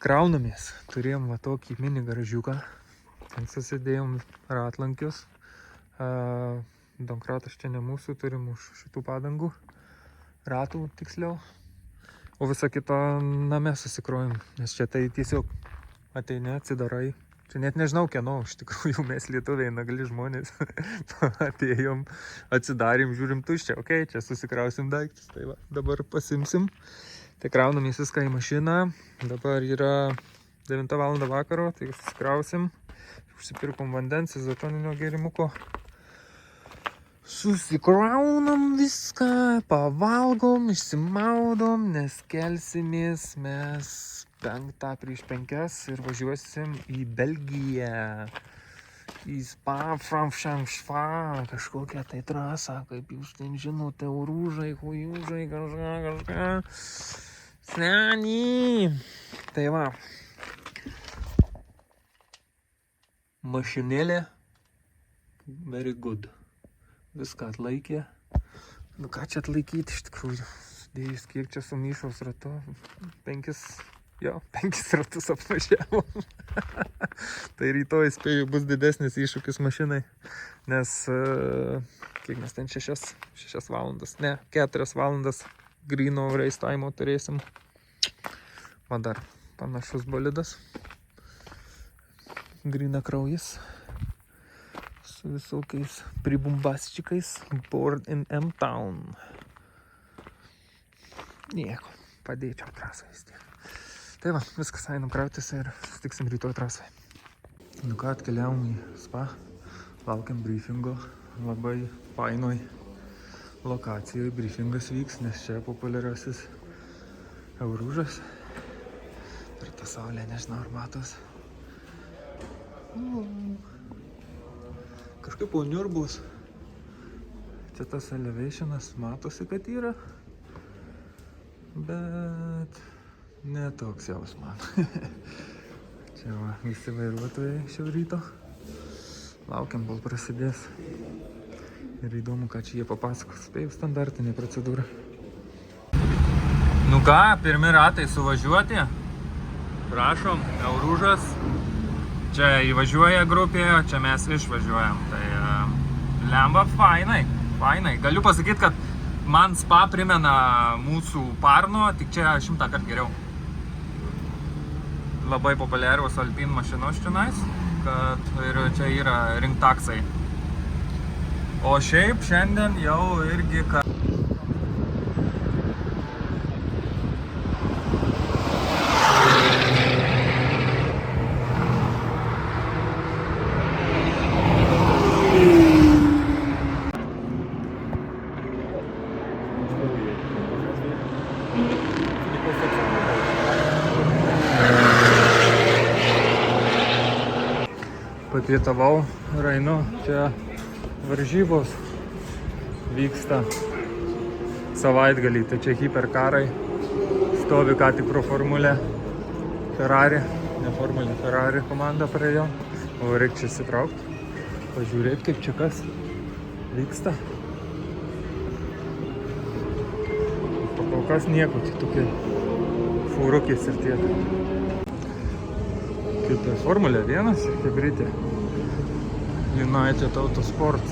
Speaker 1: Kraunamės. Turėjom va tokį mini garažiuką. Ten susidėjom ratlankius. Domkratas čia ne mūsų, turim už šitų padangų. Ratų tiksliau. O visą kitą name susikrojom. Nes čia tai tiesiog ateini, atsidarai. Čia net nežinau kieno, iš tikrųjų mes lietuviai, nagali žmonės. Atėjom, atsidarėm, žiūrim tuščią. Ok, čia susikrausim daiktus. Tai va, dabar pasimsim. Tai kraunamės viską į mašiną. Dabar yra 9 val. Vakaro, tai susikrausim. Užsipirkom vandens, izotoninio gėrimuko. Susikraunam viską, pavalgom, išsimaudom, nes kelsimės mes 5:55 ir važiuosim į Belgiją. Į Spa-Francorchamps, kažkokią tai trasą, kaip jūs ten žinote, Rūžai, Huiūžai, kažką. Seniai. Tai va. Mašinėlė. Very good. Viską atlaikė. Nu ką čia atlaikyti iš tikrųjų? Sudėjus kiek čia sumyšaus ratu? 5 ratus apvažiavom. Tai rytoj spėju bus didesnis iššūkis mašinai. Nes kiek mes ten 6 valandas, ne, 4 valandas gryno race time turėsim. Va dar panašus bolidas. Gryna kraujas. Su visokiais pribumbasčikais. Born in M-Town. Nieko, padėčiau trasą vis tiek. Tai va, viskas, einam krautis ir sutiksim rytoj trasai. Nu ką, atkeliavom į Spa. Laukiam briefingo. Labai fainoj lokacijoje briefingas vyks, nes čia populiariausias Eurūžas. Ir ta saulė, nežinau, ar matos. Kažkaip po niurbus. Čia tas elevationas matosi, kad yra. Bet ne toks jaus man. Čia va, visi vairuotojai šio ryto. Laukiam, kol prasidės. Ir įdomu, ką čia jie papasakos. Spėjau standartinė procedūra. Nu ką, pirmi ratai suvažiuoti. Prašom, Eurūžas. Čia įvažiuoja grupė, čia mes išvažiuojam. Tai lemba fainai. Galiu pasakyti, kad man Spa primena mūsų Parno, tik čia 100 kart geriau. Labai populiarios Alpine mašinos čionais, kad ir čia yra rinktaksai. O šiaip šiandien jau irgi papietavau ir einu. Čia varžybos vyksta savaitgalį, tai čia hiperkarai. Stovi ką tik pro Formulę Ferrari, ne Formulė, Ferrari komanda praėjo. O reikia čia įsitraukti, pažiūrėti kaip čia kas vyksta. Pakol kas nieko, tik tokie fūrukės ir tiek. Kaip tai Formulė 1, hibridė. United Autosport.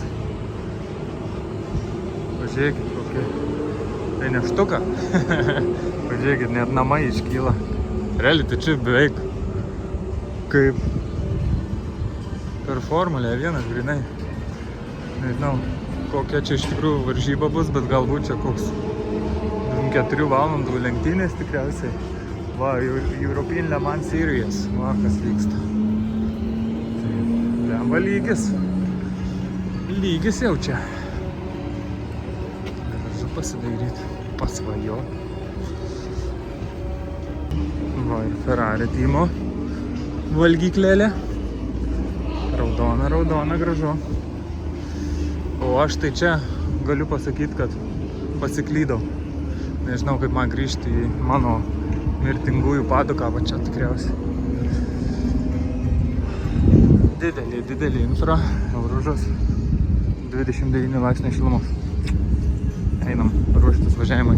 Speaker 1: Pažiūrėkit kokie. Tai ne štuka. Pažiūrėkit, net namai iškyla. Realiai tai čia beveik kaip per Formulę 1 grinai. Nežinau, kokia čia iš tikrųjų varžyba bus, bet galbūt čia koks 4 valandų lenktynės tikriausiai. Va, European Le Mans Series. Va, kas vyksta. Tai lemba lygis. Lygis jau čia. Gražu pasidairyti, pasvajot. Va, ir Ferrari tymo valgyklėlė. Raudona, raudona, gražu. O aš tai čia galiu pasakyti, kad pasiklydau. Nežinau, kaip man grįžti į mano mirtingųjų paduką, va čia tikriausiai. Didelį infra, Elružas, 29 laipsniai šilumos. Einam ruoštis važiavimai.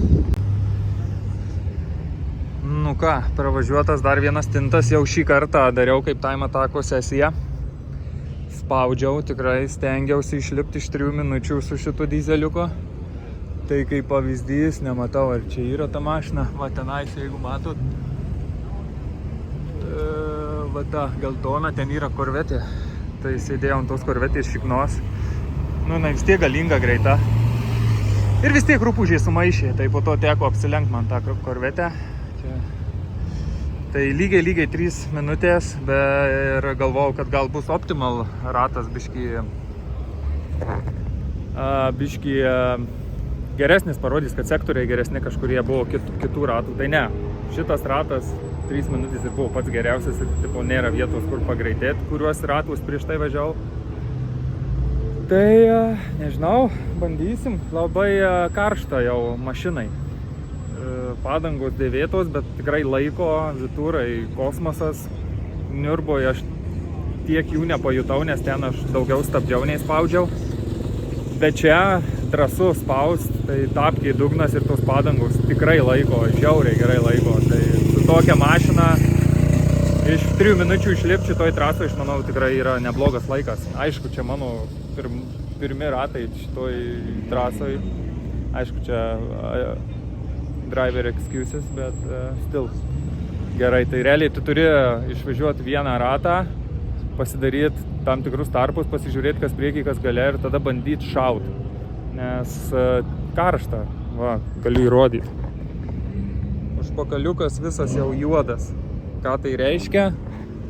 Speaker 1: Nu ką, pravažiuotas dar vienas tintas, jau šį kartą dariau kaip time atako sesiją. Spaudžiau, tikrai stengiausi išlipti iš 3 minučių su šitu dizeliuku. Tai kaip pavyzdys, nematau ar čia yra ta mašina, va tenais, jeigu matot. Va ta geltona, ten yra korvetė. Tai sėdėjau ant tos korvetės šiknos. Nu, vis tiek galinga, greita. Ir vis tiek rupūžiai sumaišė, tai po to teko apsilenkt man tą korvetę. Čia. Tai lygiai 3 minutės, ir galvojau, kad gal bus optimal ratas biški geresnis, parodys, kad sektoriai geresni kažkurie buvo kitų ratų. Tai ne, šitas ratas 3 minutės ir buvo pats geriausias ir tipo, nėra vietos, kur pagreitėti, kuriuos ratus prieš tai važiavau. Tai nežinau, bandysim. Labai karšta jau mašinai. Padangos dėvėtos, bet tikrai laiko, vitūrai, kosmosas. Niurboje aš tiek jų nepajutau, nes ten aš daugiau stabdžiau nei spaudžiau. Bet čia drąsu spaust, tai tapkiai dugnas ir tos padangos tikrai laiko, žiauriai gerai laiko. Tai su tokia mašina iš 3 minučių išlipti šitoj trasoj, aš manau, tikrai yra neblogas laikas. Aišku, čia mano pirmi ratai šitoj trasoj. Aišku, čia driver excuses, bet still gerai. Tai realiai tu turi išvažiuoti vieną ratą, pasidaryti tam tikrus tarpus, pasižiūrėti, kas priekį, kas gale ir tada bandyti šauti. Nes karšta, va, galiu įrodyti. Užpakaliukas visas jau juodas. Ką tai reiškia?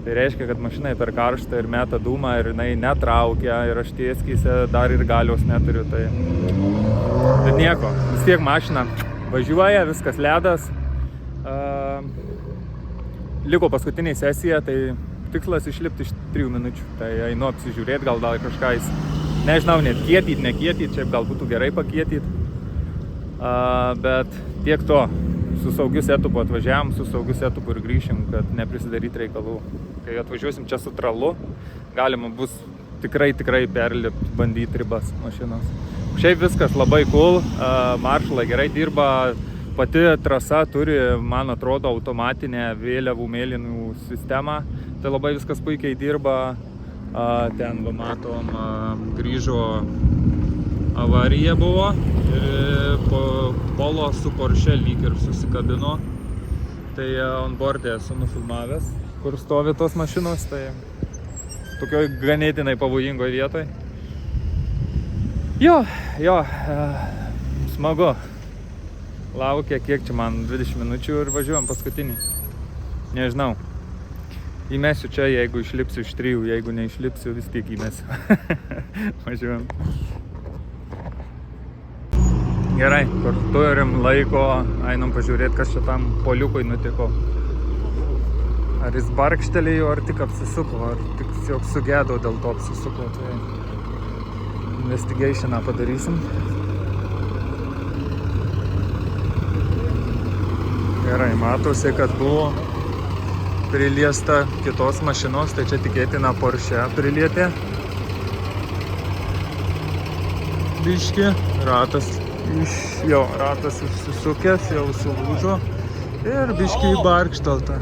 Speaker 1: Tai reiškia, kad mašinai per karštą ir meta dūmą ir jinai netraukia ir aš tieskyse dar ir galios neturiu. Tai... Bet nieko, vis tiek mašina važiuoja, viskas ledas. Liko paskutinė sesija, tai tikslas išlipti iš 3 minučių. Tai einu apsižiūrėti, gal kažką nežinau, net kietyti, nekietyti, čia gal būtų gerai pakietyti. Bet tiek to, su saugiu setupu atvažiavam, su saugiu setupu ir grįšim, kad neprisidaryti reikalų. Kai atvažiuosim čia su tralu, galima bus tikrai perlipti, bandyti ribas mašinos. Šiaip viskas labai cool, maršalai gerai dirba, pati trasa turi, man atrodo, automatinę vėliavų mėlynų sistemą. Tai labai viskas puikiai dirba. Ten, matom, grįžo avarija buvo ir Polo su Porsche lyg ir susikabino. Tai onboard'e esu nufilmavęs, kur stovi tos mašinos, tai tokioj ganėtinai pavojingoj vietoj. Jo, smagu. Laukia, kiek čia man, 20 minučių ir važiuojam paskutinį. Nežinau. Įmesiu čia, jeigu išlipsiu iš 3, jeigu neišlipsiu, vis tiek įmesiu. Važiuojam. Gerai, kur turim laiko, einam pažiūrėti, kas čia tam poliukui nutiko. Ar jis barkštelėjo, ar tik apsisuko, ar tik tiesiog sugedo dėl to apsisuko. Tai investigationą padarysim. Gerai, matosi, kad buvo priliesta kitos mašinos, tai čia tikėtina Porsche prilietė. Biški, ratas išsisukęs, jau sulūžo ir biški barkštelta.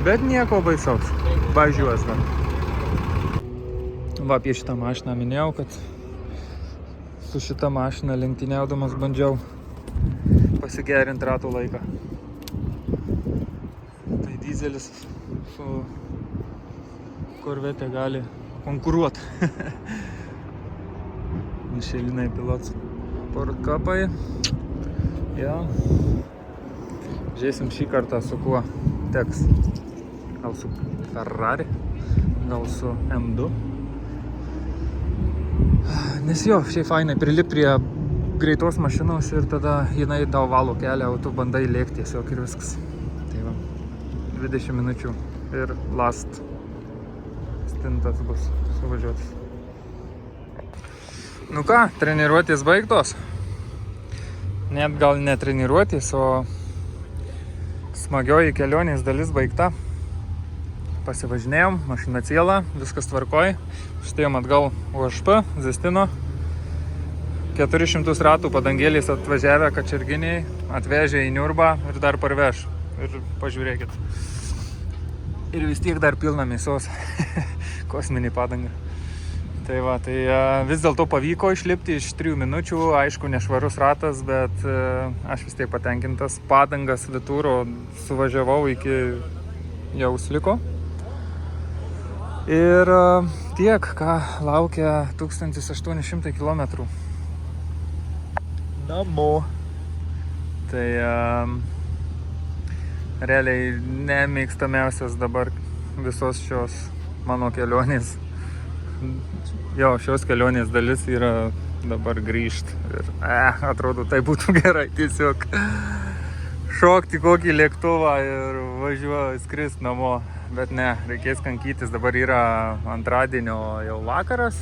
Speaker 1: Bet nieko baisaus, važiuos dar. Va, apie šitą mašiną minėjau, kad su šitą mašiną lenktyniaudamas bandžiau pasigerinti ratų laiką. Tai dizelis su Corvette gali konkuruoti. Mišelinai pilots portkapai. Ja. Žiūrėsim šį kartą su kuo teks. Gal su Ferrari, gal su M2. Nes jo, šiaip fainai prilip prie greitos mašinos ir tada jinai tau valo kelią, o tu bandai lėkti tiesiog ir viskas. Tai va, 20 minučių ir last stintas bus suvažiuotas. Nu ką, treniruotės baigtos. Net gal ne treniruotės, o smagioji kelionės dalis baigta. Pasivažinėjom, mašina ciela, viskas tvarkoj. Šitėjom atgal UHP, Zestino. 400 ratų padangėliais atvažiavę kačerginiai, atvežė į Niurbą ir dar parveš. Ir pažiūrėkit. Ir vis tiek dar pilna mėsos. Kosminį padangą. Tai va, tai vis dėlto pavyko išlipti iš 3 minučių. Aišku, nešvarus ratas, bet aš vis tiek patenkintas. Padangas Vituro suvažiavau iki jausliko. Ir tiek, ką laukia 1800 km. Namo. Tai realiai nemėgstamiausias dabar visos šios mano kelionės. Jo, šios kelionės dalis yra dabar grįžt. Ir atrodo, tai būtų gerai tiesiog šokti kokį lėktuvą ir važiuoju skrist namo. Bet ne, reikės kankytis. Dabar yra antradienio jau vakaras.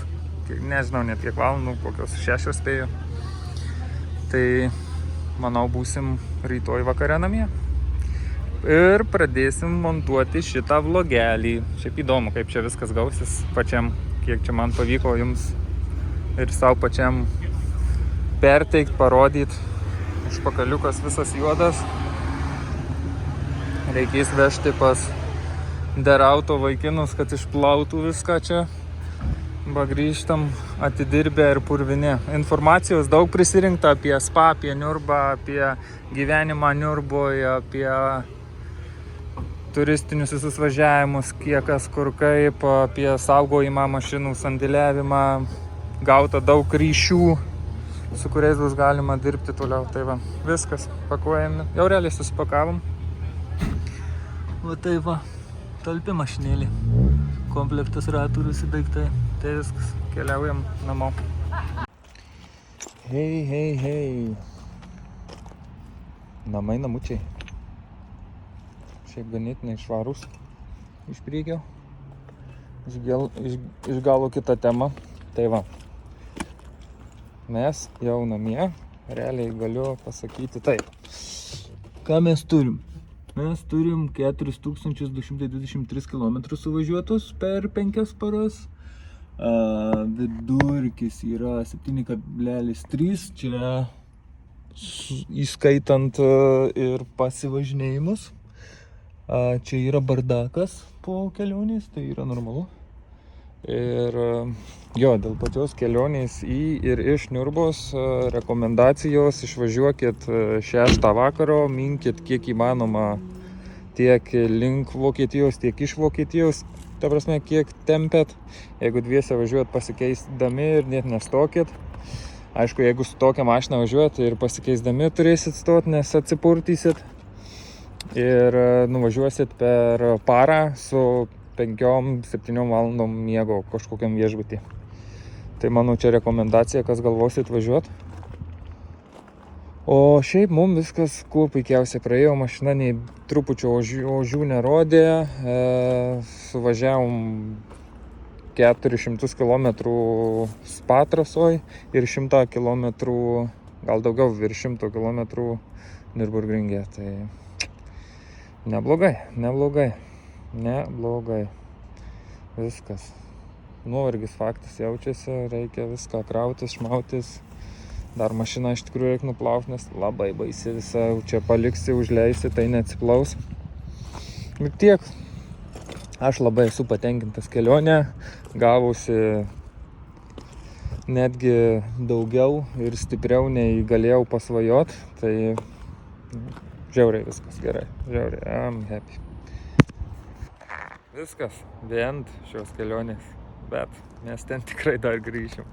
Speaker 1: Nežinau net kiek valandų, kokios 6 spėju. Tai manau būsim rytoj vakare namie. Ir pradėsim montuoti šitą vlogelį. Šiaip įdomu, kaip čia viskas gausis pačiam, kiek čia man pavyko jums ir savo pačiam perteikt, parodyt. Užpakaliukas visas juodas. Reikės vežti pas derauto vaikinus, kad išplautų viską čia. Va, grįžtam atidirbę ir purvinė. Informacijos daug prisirinkta apie spa, apie Niurbą, apie gyvenimą Niurboje, apie turistinius visus važiavimus, kiek kas kur kaip, apie saugojimą mašinų, sandėliavimą. Gauta daug ryšių, su kuriais bus galima dirbti toliau. Tai va, viskas pakuojame. Jau realiai susipakavom. Va tai va, talpi mašinėlį. Komplektas ratų visi daiktai. Tai viskas, keliaujam namo. Hei. Namai namučiai. Šiaip ganėtinai švarus iš priekio. Iš galo kita tema. Tai va, mes jau namie. Realiai galiu pasakyti taip. Ką mes turim? Mes turim 4223 km suvažiuotus per 5 paras. Vidurkis yra 7,3, čia įskaitant ir pasivažinėjimus. Čia yra bardakas po kelionės, tai yra normalu. Ir jo, dėl pačios kelionės į ir iš Niurbos rekomendacijos išvažiuokit 6 vakaro, minkit kiek įmanoma tiek link Vokietijos, tiek iš Vokietijos. Ta prasme, kiek tempėt. Jeigu dviese važiuojat pasikeisdami ir net nestokit. Aišku, jeigu su tokia mašina važiuojat ir pasikeisdami turėsit stot, nes atsipurtysit. Ir nuvažiuosit per parą su 5-7 valandom miego kažkokiam viešbutį. Tai manau, čia rekomendacija, kas galvosit važiuot. O šiaip mums viskas kuo puikiausiai praėjo, mašina nei trupučio ožių nerodė, suvažiavom 400 km spa trasoj ir 100 km, gal daugiau virš 100 km Nürburgringe, tai neblogai, viskas. Nuovargis faktas jaučiasi, reikia viską krautis, šmautis. Dar mašiną iš tikrųjų reikia nuplauti, nes labai baisi visa, čia paliksi, užleisi, tai neatsiplaus. Ir tiek. Aš labai esu patenkintas kelionė, gavusi netgi daugiau ir stipriau nei galėjau pasvajot, tai žiauriai viskas gerai, I'm happy. Viskas, the end šios kelionės, bet mes ten tikrai dar grįšim.